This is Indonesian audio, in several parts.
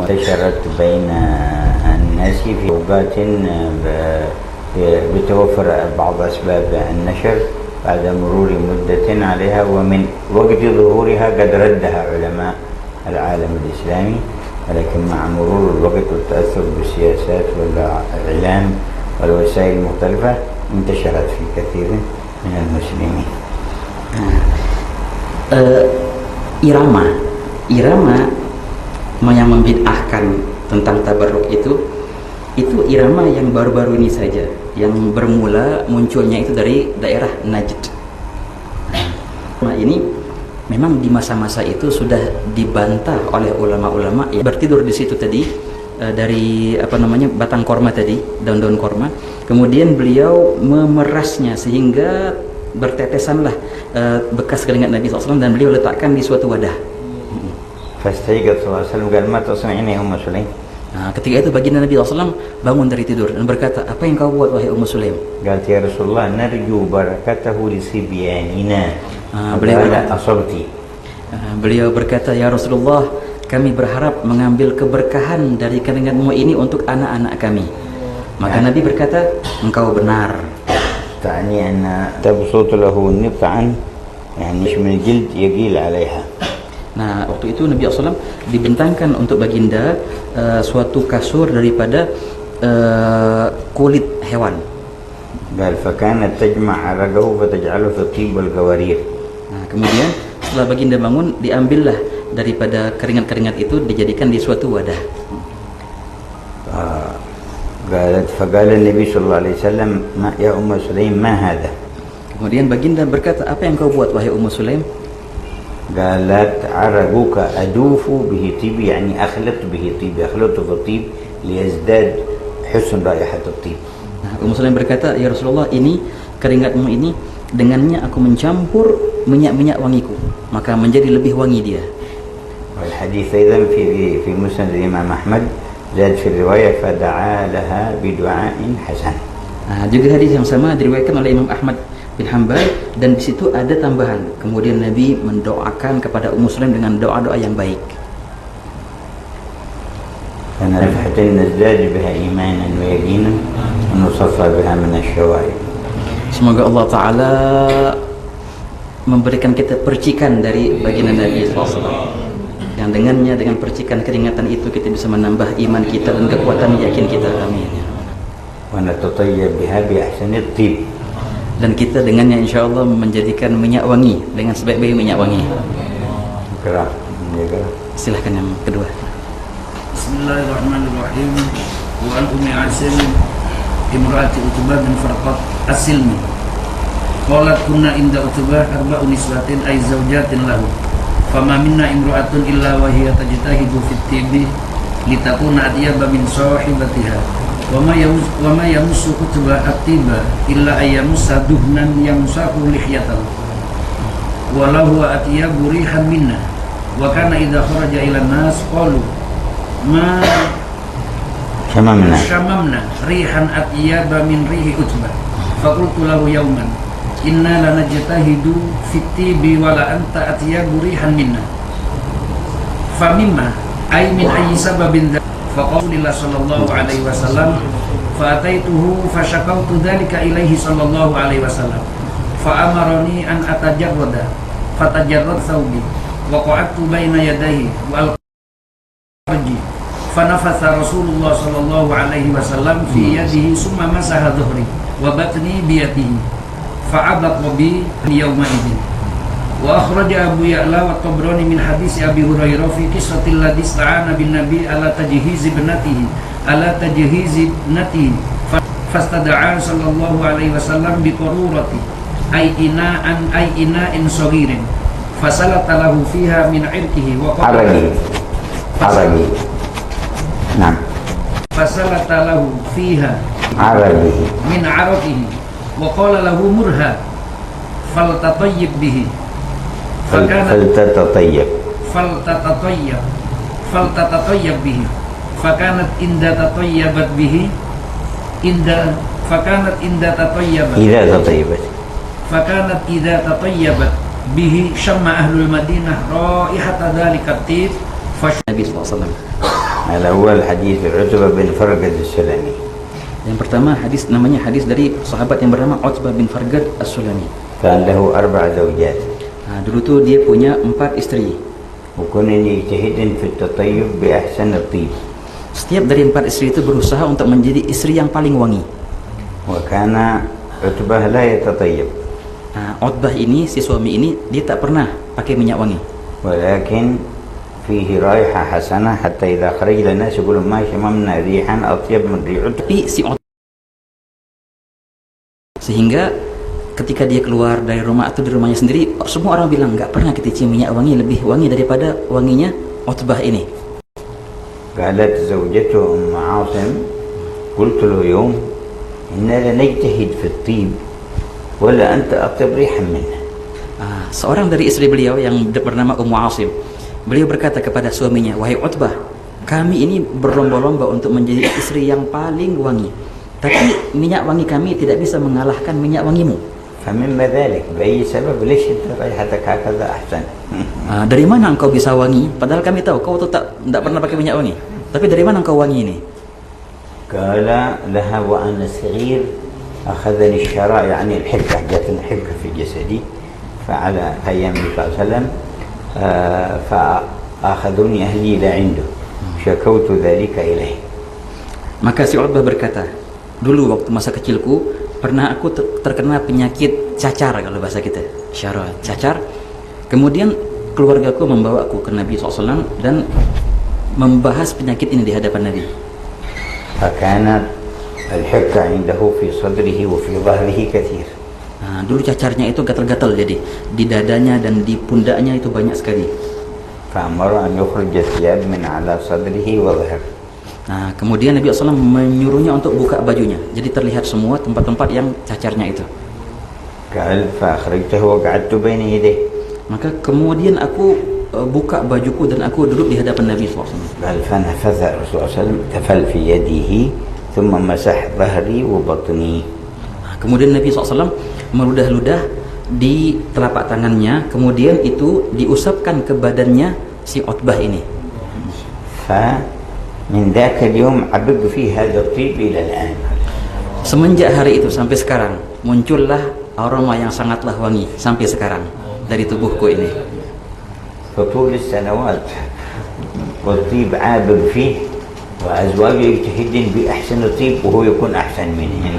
وانتشرت بين الناس في أوقات بتوفر بعض أسباب النشر بعد مرور مدة عليها، ومن وقت ظهورها قد ردها علماء العالم الإسلامي، ولكن مع مرور الوقت والتأثر بالسياسات والإعلام والوسائل المختلفة انتشرت في كثير من المسلمين. Irama yang membid'ahkan tentang tabarruk itu irama yang baru-baru ini saja, yang bermula munculnya itu dari daerah Najd. Nah, ini memang di masa-masa itu sudah dibantah oleh ulama-ulama yang bertidur di situ tadi, dari batang korma tadi, daun-daun korma. Kemudian beliau memerasnya sehingga bertetesanlah bekas keringat Nabi SAW, dan beliau letakkan di suatu wadah. Fastayqadha sallallahu alaihi wasallam qala ma tasna'ina ya Ummu Sulaim. Nah, ketika itu baginda Nabi SAW bangun dari tidur dan berkata, apa yang kau buat wahai Ummu Sulaim? Qalat ya Rasulullah narju barakatahu li sibyanina. Beliau berkata, ya Rasulullah, kami berharap mengambil keberkahan dari keringatmu ini untuk anak-anak kami. Maka Nabi berkata, engkau benar. تعني أن تبسط له النطعا يعني مش من الجلد يقيل عليها. Nah, waktu itu Nabi SAW dibentangkan untuk baginda suatu kasur daripada kulit hewan. قال فكانت تجمع عرقه فتجعله في الطيب والقوارير. Nah, kemudian setelah baginda bangun, diambillah daripada keringat-keringat itu dijadikan di suatu wadah. فقال النبي صلى الله عليه وسلم يا أم سليم ما هذا. Kemudian baginda berkata, apa yang kau buat wahai Ummu Sulaim? قالت عرقك أدوف به طيب يعني أخلط به طيب أخلط بالطيب ليزداد حسن رائحة الطيب. Nah, Ummu Sulaim berkata, ya Rasulullah, ini keringatmu ini dengannya aku mencampur minyak-minyak wangiku, maka menjadi lebih wangi dia. والحديث أيضا في مسند الإمام أحمد زاد في الرواية فدعا لها بدعاء حسن. Nah, juga hadis yang sama diriwayatkan oleh Imam Ahmad bin Hanbal, dan di situ ada tambahan. Kemudian Nabi mendoakan kepada Ummu Sulaim dengan doa-doa yang baik. فنفحة نزداد بها إيمانا ويقينا ونصفى بها من الشوائب. Semoga Allah Ta'ala memberikan kita percikan dari baginda Nabi SAW, yang dengannya, dengan percikan keringatan itu kita bisa menambah iman kita dan kekuatan yakin kita. Amin. ونتطيب بها بأحسن الطيب. Dan kita dengannya insya Allah menjadikan minyak wangi dengan sebaik-baik minyak wangi. Silahkan yang kedua. Bismillahirrahmanirrahim. Wa an Ummi Asim imra'ati Utbah bin Farqat as-Silmi qalat kunna inda Utbah arba'u niswatin ay zawjatin lahu fama minna imra'atun illa wa hiya tajtahidu fit tibi litakuna atyaba min sahibatiha wa ma yamussu Utbah at-tiba illa ayyamussa duhnan yamsahu lihyatan wa lahu atyabu rihan minna wa kana idza kharaja ila nas qalu ma syamamna rihan atyaba min rihi Utbah faqultu lahu yawman inna lanajtahidu fit tibi wa la anta atyabu rihan minna famimma ay min ayyi sababin faqala sallallahu alaihi wasallam fa ataituhu fa syakawtu dzalika ilaihi sallallahu alaihi wasallam fa amarani an atajarrada fatajarrad thawbi wa qa'adtu baina yadayhi wa al-farji fa nafatha Rasulullah sallallahu alaihi wasallam fi yadihi summa masaha dhuhri wa batni bi yadihi fa abaqa bi yawma idzin wa akhraja Abu Ya'la wa Tabrani min hadis Abi Hurairah fi qissatil ladzi ista'ana bin Nabi ala tajhiz ibnatihi fastada'a sallallahu alaihi wasallam bi qarurati ay ina'in saghirin fasalata lahu fiha min 'irqihi wa aragi nah fasalata lahu fiha aragi min 'araqihi wa qala lahu murha faltatayyib bihi فلتتطيب bihi fakanat inda tatayyabat bihi fakanat idza tatayyabat bihi syamma ahlul Madinah raihata dzalika tib Nabi SAW. الأول حديث عتبة بن فرقد السلمي. Yang pertama hadis namanya hadis dari sahabat yang bernama Utbah bin Farqad As-Sulami. كان له 4 زوجات. Dulu tuh dia punya 4 istri. وكن يجتهد في التطيب بأحسن الطيب. Setiap dari 4 istri itu berusaha untuk menjadi istri yang paling wangi. وكان عتبة لا يتطيب. Utbah ini, si suami ini, dia tak pernah pakai minyak wangi. ولكن فيه رائحة حسنة حتى إذا خرج للناس يقولون ما شممنا ريحا أطيب من ريح عتبة. Tapi si Utbah, sehingga ketika dia keluar dari rumah atau di rumahnya sendiri, semua orang bilang nggak pernah kita cium minyak wangi lebih wangi daripada wanginya Utbah ini. قالت زوجته أم عاصم قلت له يوم إننا نجتهد في الطيب ولا أنت أطيب ريحا منه. Seorang dari istri beliau yang bernama Ummu Asim, beliau berkata kepada suaminya, wahai Utbah, kami ini berlomba-lomba untuk menjadi istri yang paling wangi, tapi minyak wangi kami tidak bisa mengalahkan minyak wangimu. فمما ذلك بأي سبب ليش أنت ريحتك هكذا أحسن؟ Dari mana engkau bisa wangi? Padahal kami tahu kau tuh tidak pernah pakai minyak wangi. Tapi dari mana engkau wangi ini? قال لها وأنا صغير أخذني الشراء يعني الحكة، جاتني حكة في جسدي فعلى أيام النبي صلى الله عليه وسلم فأخذوني أهلي إلى عنده شكوت ذلك إليه. Maka si Utbah berkata, dulu waktu masa kecilku pernah aku terkena penyakit cacar, kalau bahasa kita syara, cacar. Kemudian keluargaku membawaku ke Nabi SAW dan membahas penyakit ini di hadapan Nabi. فكانت الحكة عنده في صدره وفي ظهره كثير. Dulu cacarnya itu gatal-gatal, jadi di dadanya dan di pundaknya itu banyak sekali. فأمر أن يخرج الثياب من على صدره وظهره. Kemudian Nabi SAW menyuruhnya untuk buka bajunya, jadi terlihat semua tempat-tempat yang cacarnya itu. قال فأخرجته وقعدت بين يديه. Maka kemudian aku buka bajuku dan aku duduk di hadapan Nabi SAW. قال فنفث الرسول صلى الله عليه وسلم تفل في يده ثم مسح ظهري وبطني. Kemudian Nabi SAW meludah-ludah di telapak tangannya, kemudian itu diusapkan ke badannya si Utbah ini. فمن ذاك اليوم عبد فيه هذا الطيب إلى الآن. Semenjak hari itu sampai sekarang muncullah aroma yang sangatlah wangi sampai sekarang dari tubuhku ini. فطول السنوات والطيب عابر فيه وأزواجه يجتهدن بأحسن الطيب وهو يكون أحسن منه.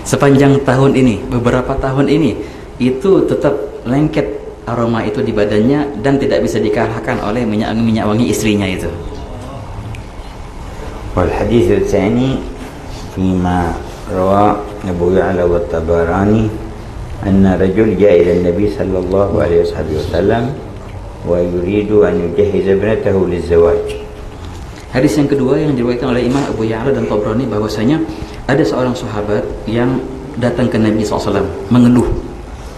Sepanjang tahun ini, beberapa tahun ini, itu tetap lengket aroma itu di badannya dan tidak bisa dikalahkan oleh minyak wangi istrinya itu. والحديث الثاني فيما روى أبو يعلى والطبراني أن رجل جاء إلى النبي صلى الله عليه وسلم ويريد أن يجهز ابنته للزواج. Hadis yang kedua yang diriwayatkan oleh Imam Abu Ya'la dan Tabrani, bahwasanya ada seorang sahabat yang datang ke Nabi SAW mengeluh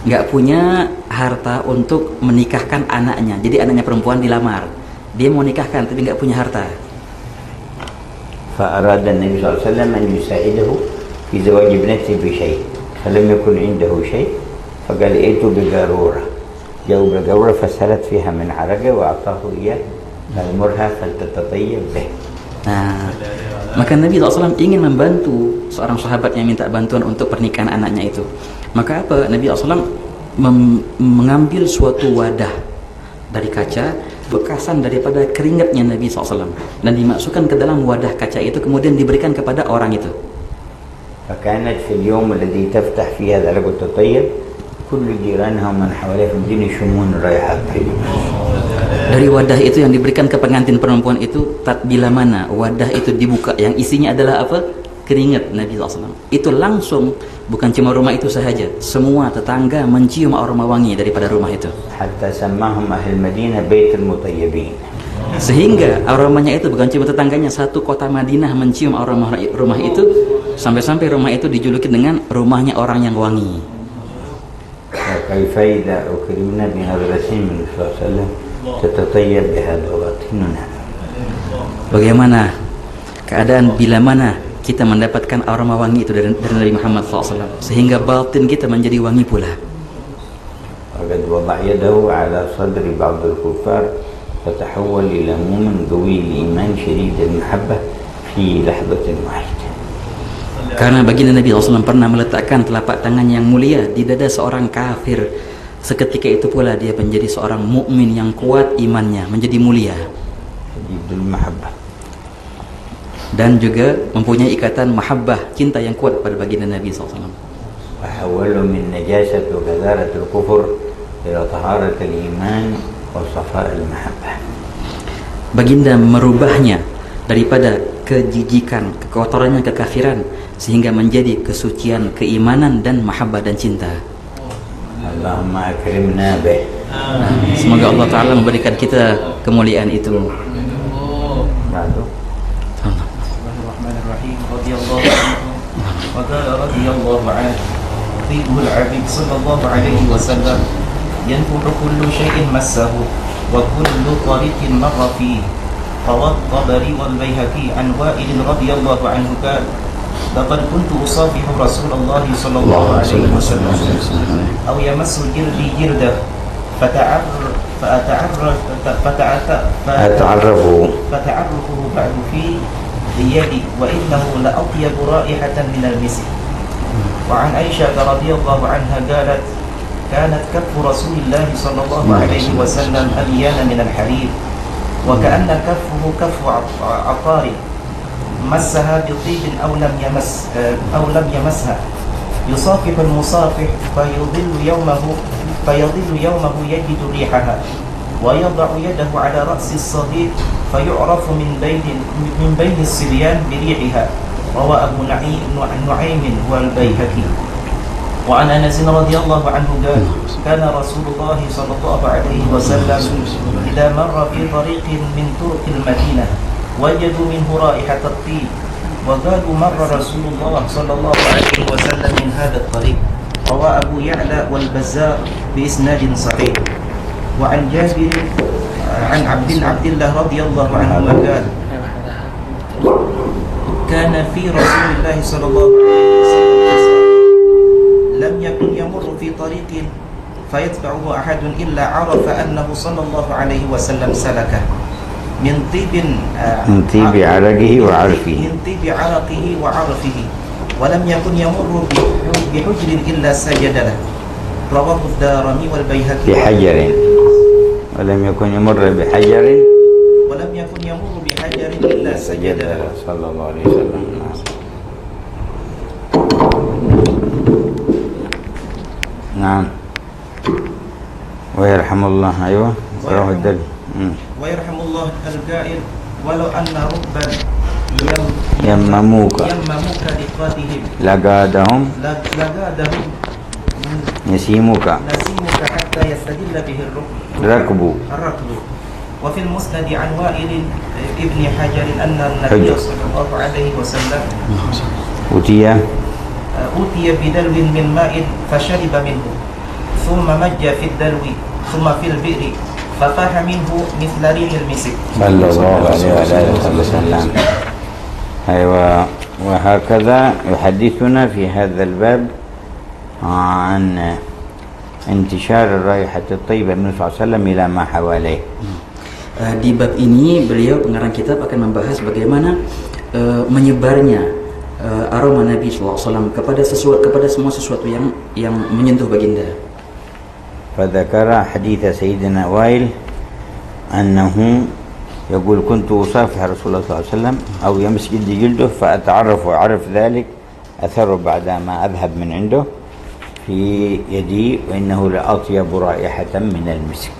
nggak punya harta untuk menikahkan anaknya. Jadi anaknya perempuan dilamar, dia mau nikahkan tapi nggak punya harta. فأراد النبي صلى الله عليه وسلم أن يساعده في زواج ابنته بشيء فلم يكن عنده شيء فقال ائتوا بقارورة. جاءوا بقارورة فسلت فيها من عرقه وأعطاه إياه قال مرها فلتتطيب به. Maka Nabi SAW ingin membantu seorang sahabat yang minta bantuan untuk pernikahan anaknya itu. Maka apa? Nabi SAW mengambil suatu wadah dari kaca, bekasan daripada keringatnya Nabi SAW, dan dimasukkan ke dalam wadah kaca itu, kemudian diberikan kepada orang itu. فكانت في اليوم الذي تفتح فيه هذا العقد الطيب كل جيرانها ومن حواليها في المدينة يشمون رائحة طيبة. Dari wadah itu yang diberikan ke pengantin perempuan itu, bila mana wadah itu dibuka, yang isinya adalah apa? Keringat Nabi SAW. Itu langsung, bukan cuma rumah itu sahaja, semua tetangga mencium aroma wangi daripada rumah itu. حتى سماهم أهل المدينة بيت المطيبين. Sehingga aromanya itu bukan cuma tetangganya, satu kota Madinah mencium aroma rumah itu, sampai-sampai rumah itu dijuluki dengan rumahnya orang yang wangi. وكيف إذا أكرمنا بنظرة من صلى الله عليه وسلم تتطيب بهذا باطننا. Bagaimana keadaan bila mana kita mendapatkan aroma wangi itu dari Nabi Muhammad SAW, sehingga batin kita menjadi wangi pula. وقد وضع يده على صدر بعض الكفار فتحول إلى مؤمن قوي الإيمان شديد المحبة في لحظة واحدة. Karena baginda Nabi SAW pernah meletakkan telapak tangan yang mulia di dada seorang kafir. Seketika itu pula dia menjadi seorang mukmin yang kuat imannya, menjadi mulia. Shadidul mahabbah. Dan juga mempunyai ikatan mahabbah, cinta yang kuat pada baginda Nabi SAW. وحوله من نجاسة وكذارة الكفر إلى طهارة الإيمان وصفاء المحبة. Baginda merubahnya daripada kejijikan, kekotorannya, kekafiran, sehingga menjadi kesucian, keimanan dan mahabbah dan cinta. Allahumma akrimna bih. Semoga Allah Ta'ala memberikan kita kemuliaan itu. Bismillahirrahmanirrahim. Radhiyallahu anhu wa qala radhiyallahu anhu Tibul Abid sallallahu alaihi wasallam yanfuru kullu syai'in massahu wa kullu tariqin marra fihi. Rawah Tabari wal Baihaqi an Wa'il radhiyallahu anhu qala laqad kuntu usafihu Rasulullah sallallahu alaihi wasallam aw yamassu jirdi jirdah فتعرفه بعد في يدي وإنه لأطيب رائحة من المسك. وعن عائشة رضي الله عنها قالت كانت كف رسول الله صلى الله عليه وسلم أليان من الحرير وكأن كفه كف عطار مسها بطيب أو لم يمسها يصافح المصافح فيظل يومه يجد ريحها ويضع يده على رأس الصغير فيعرف من بين الصبيان بريحها. روى أبو نعيم والبيهقي. وعن أنس رضي الله عنه قال كان رسول الله صلى الله عليه وسلم إذا مر في طريق من طرق المدينة وجدوا منه رائحة الطيب وقالوا مر رسول الله صلى الله عليه وسلم من هذا الطريق. روى أبو يعلى والبزار بإسناد صحيح. وعن جابر عن عبد الله رضي الله عنه قال كان في رسول الله صلى الله عليه وسلم لم يكن يمر في طريق فيتبعه أحد إلا عرف أنه صلى الله عليه وسلم سلكه من طيب عرقه وعرفه ولم يكن يمر بحجر إلا سجد له. رواه الدارمي والبيهقي. بحجر ولم يكن يمر بحجر إلا سجد له صلى الله عليه وسلم. نعم. ويرحم الله. أيوة. رواه الدليل. ويرحم الله القائل ولو أن ربا يمموك لقاتهم لقادهم يسيمك حتى يستدل به الركب. وفي المسند عن وائل ابن حجر أن النبي صلى الله عليه وسلم أوتي بدلو من ماء فشرب منه ثم مج في الدلو ثم في البئر فطاح منه مثل ريح المسك صلى الله عليه وسلم. أيوة. وهكذا يحدثنا في هذا الباب عن انتشار الرائحة الطيبة من صلى الله عليه وسلم إلى ما حواليه. Di bab ini beliau pengarang kitab akan membahas bagaimana menyebarnya aroma Nabi SAW kepada semua sesuatu yang menyentuh baginda. فذكر حديث سيدنا وائل أنه يقول كنت أصافح رسول الله صلى الله عليه وسلم أو يمس جلده فأتعرف وأعرف ذلك أثره بعد ما أذهب من عنده في يدي وإنه لأطيب رائحة من المسك.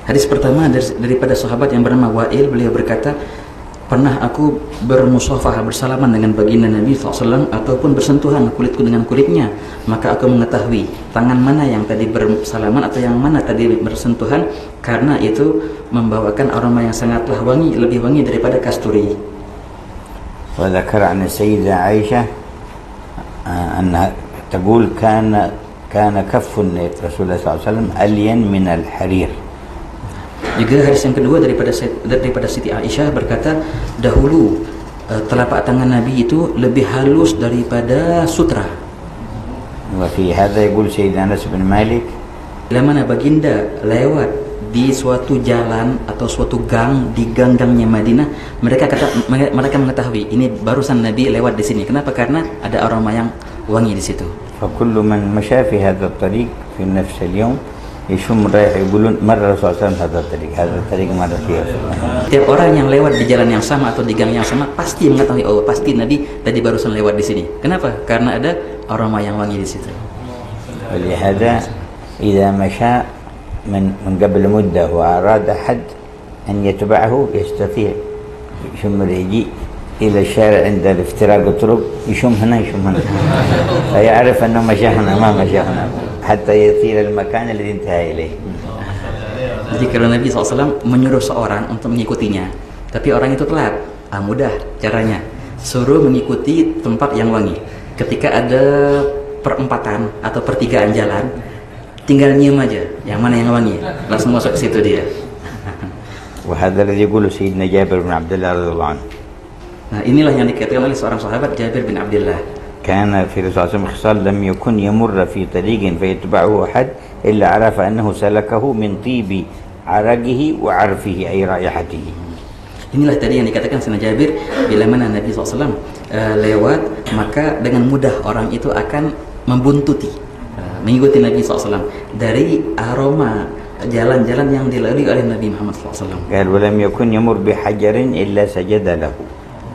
Hadis pertama daripada sahabat yang bernama Wa'il, beliau berkata, pernah aku bermusafahah, bersalaman dengan baginda Nabi SAW ataupun bersentuhan kulitku dengan kulitnya, maka aku mengetahui tangan mana yang tadi bersalaman atau yang mana tadi bersentuhan, karena itu membawakan aroma yang sangatlah wangi, lebih wangi daripada kasturi. وذكر عن السيدة عائشة أنها تقول كان كف رسول الله صلى الله عليه وسلم ألين من الحرير. Juga hadis yang kedua daripada Siti Aisyah berkata, dahulu telapak tangan Nabi itu lebih halus daripada sutra. وفي هذا يقول سيدنا أنس بن مالك Bila mana baginda lewat di suatu jalan atau suatu gang di gang-gangnya Madinah, mereka mengetahui ini barusan Nabi lewat di sini. Kenapa? Karena ada aroma yang wangi di situ. فكل من مشى في هذا الطريق في نفس اليوم يشم رائحة يقولون مر الرسول صلى الله عليه وسلم هذا الطريق مر فيه رسول الله. Tiap orang yang lewat di jalan yang sama atau di gang yang sama pasti mengetahui, oh pasti Nabi tadi barusan lewat di sini. Kenapa? Karena ada aroma yang wangi di situ. ولهذا إذا مشى من قبل مدة وأراد أحد أن يتبعه يستطيع يشم يجي إلى الشارع عند الافتراق الطرق يشم هنا فيعرف أنه مشى هنا ما مشى هنا حتى يصير المكان الذي انتهى إليه. Jadi kalau Nabi SAW menyuruh seorang untuk mengikutinya, tapi orang itu telat, mudah caranya, suruh mengikuti tempat yang wangi. Ketika ada perempatan atau pertigaan jalan, tinggal nyium aja, yang mana yang wangi, langsung masuk ke situ dia. وهذا الذي يقوله سيدنا جابر بن عبد الله رضي الله عنه. Nah inilah yang dikatakan oleh seorang sahabat Jabir bin Abdullah. كان في الرسول صلى الله عليه وسلم خصال لم يكن يمر في طريق فيتبعه أحد إلا عرف أنه سلكه من طيب عرقه وعرفه أي رائحته. Inilah tadi yang dikatakan Sayyidina Jabir, bila mana Nabi SAW lewat, maka dengan mudah orang itu akan membuntuti, mengikuti Nabi SAW dari aroma jalan-jalan yang dilalui oleh Nabi Muhammad SAW. قال ولم يكن يمر بحجر إلا سجد له.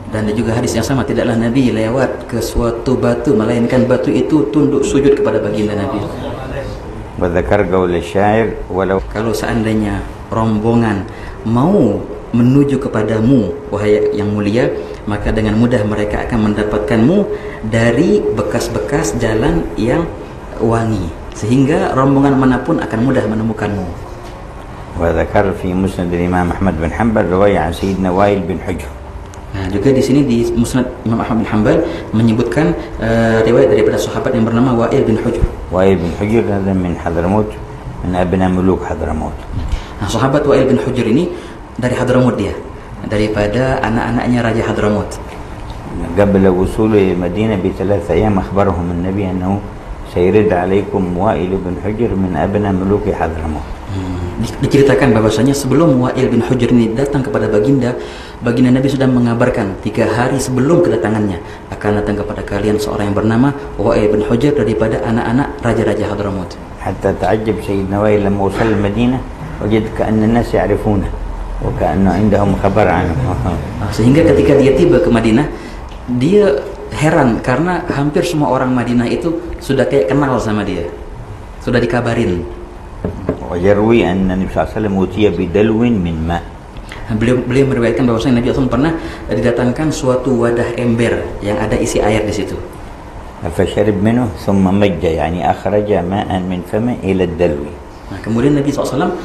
Dan ada juga hadis yang sama, tidaklah Nabi lewat ke suatu batu melainkan batu itu tunduk sujud kepada baginda Nabi. وذكر قول الشاعر ولو Kalau seandainya rombongan mau menuju kepadamu wahai yang mulia, maka dengan mudah mereka akan mendapatkanmu dari bekas-bekas jalan yang wangi, sehingga rombongan manapun akan mudah menemukanmu. وذكر في مسند الإمام أحمد بن حنبل رواية عن سيدنا وائل بن حجر. Nah, juga di sini di Musnad Imam Ahmad bin Hanbal menyebutkan riwayat daripada sahabat yang bernama Wa'il bin Hujr. وائل بن حجر هذا من حضرموت من أبناء ملوك حضرموت. Nah, sahabat Wa'il bin Hujr ini dari Hadramut dia, daripada anak-anaknya Raja Hadramut. قبل وصوله إلى المدينة ب3 أيام أخبرهم النبي أنه سيرد عليكم وائل بن حجر من أبناء ملوك حضرموت. Diceritakan bahwasanya sebelum Wa'il bin Hujr ini datang kepada baginda Nabi sudah mengabarkan 3 hari sebelum kedatangannya akan datang kepada kalian seorang yang bernama Wa'il bin Hujr daripada anak-anak raja-raja Hadramut. حتى تعجب سيدنا وائل لما وصل المدينة وجد كأن الناس يعرفونه وكأنه عندهم خبر عنه. Sehingga ketika dia tiba ke Madinah, dia heran karena hampir semua orang Madinah itu sudah kayak kenal sama dia, sudah dikabarin. ويروي أن النبي صلى الله عليه وسلم أوتي بدلو من ماء. Beliau meriwayatkan bahwasanya Nabi SAW pernah didatangkan suatu wadah ember yang ada isi air di situ. فشرب منه ثم مج يعني أخرج ماء من فمه إلى الدلو. Nah, kemudian Nabi SAW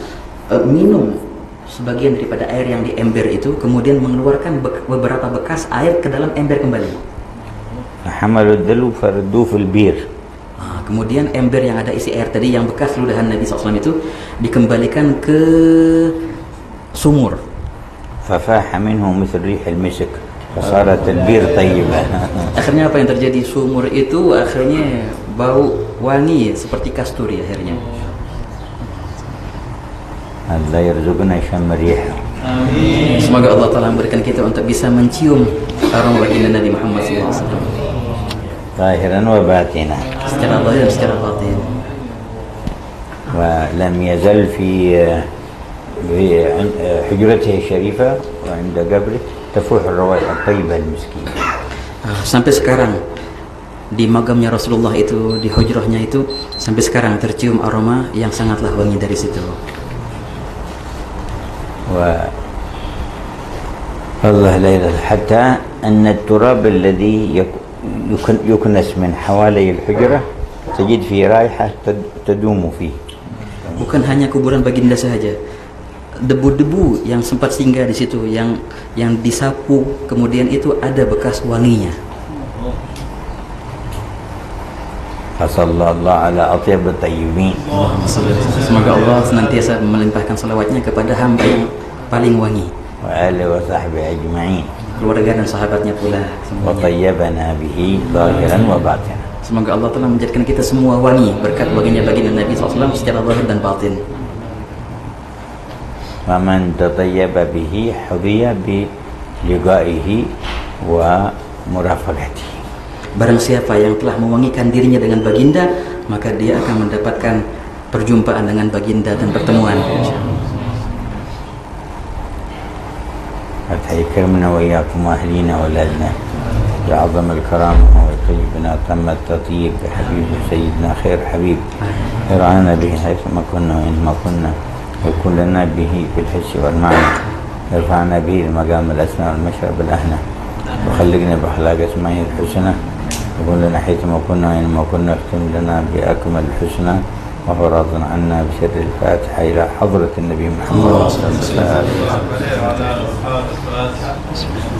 minum sebagian daripada air yang di ember itu, kemudian mengeluarkan beberapa bekas air ke dalam ember kembali. فحملوا الدلو فردوه في البير. Kemudian ember yang ada isi air tadi yang bekas ludahan Nabi SAW itu dikembalikan ke sumur. ففاح منه مثل ريح المسك فصارت البير طيبة. Akhirnya apa yang terjadi? Sumur itu akhirnya bau wangi seperti kasturi akhirnya. الله يرزقنا شم ريحه. Semoga Allah Ta'ala memberikan kita untuk bisa mencium aroma baginda Nabi Muhammad SAW ظاهرا وباطنا. secara zahir dan secara batin. ولم يزل في حجرته الشريفة وعند قبره تفوح الروائح الطيبة المسكينة. Sampai sekarang di magamnya Rasulullah itu, di hujrahnya itu, sampai sekarang tercium aroma yang sangatlah wangi dari situ. والله لا إله حتى أن التراب الذي يكنس من حوالي الحجرة تجد فيه رائحة تدوم فيه. Bukan hanya kuburan baginda saja, debu-debu yang sempat singgah di situ, yang disapu, kemudian itu ada bekas wanginya. Sallallahu ala atyab at-tayyibin. Semoga Allah senantiasa melimpahkan salawatnya kepada hamba yang paling wangi, wa alihi wa sahbihi ajma'in, keluarga dan sahabatnya pula wa tayyibana bihi zahiran wa batinan. Semoga Allah telah menjadikan kita semua wangi berkat baginda Nabi SAW secara zahir dan batin. faman tatayyaba bihi hudhiya bi liqa'ihi wa murafaqatihi. Barang siapa yang telah mewangikan dirinya dengan baginda, maka dia akan mendapatkan perjumpaan dengan baginda dan pertemuan. يكرمنا وإياكم وأهلينا وأولادنا بعظم الكرامة ويطيبنا تم التطيب بحبيب سيدنا خير حبيب يرعانا به حيثما كنا وإنما كنا ويكون لنا به في الحس والمعنى يرفعنا به المقام الأسنى والمشرب الأهنى وخلقنا بأخلاق أسمائه الحسنى يكون لنا حيثما كنا وإنما كنا يختم لنا بأكمل الحسنى وهو راض عنا بسر الفاتحة إلى حضرة النبي محمد صلى الله عليه وسلم.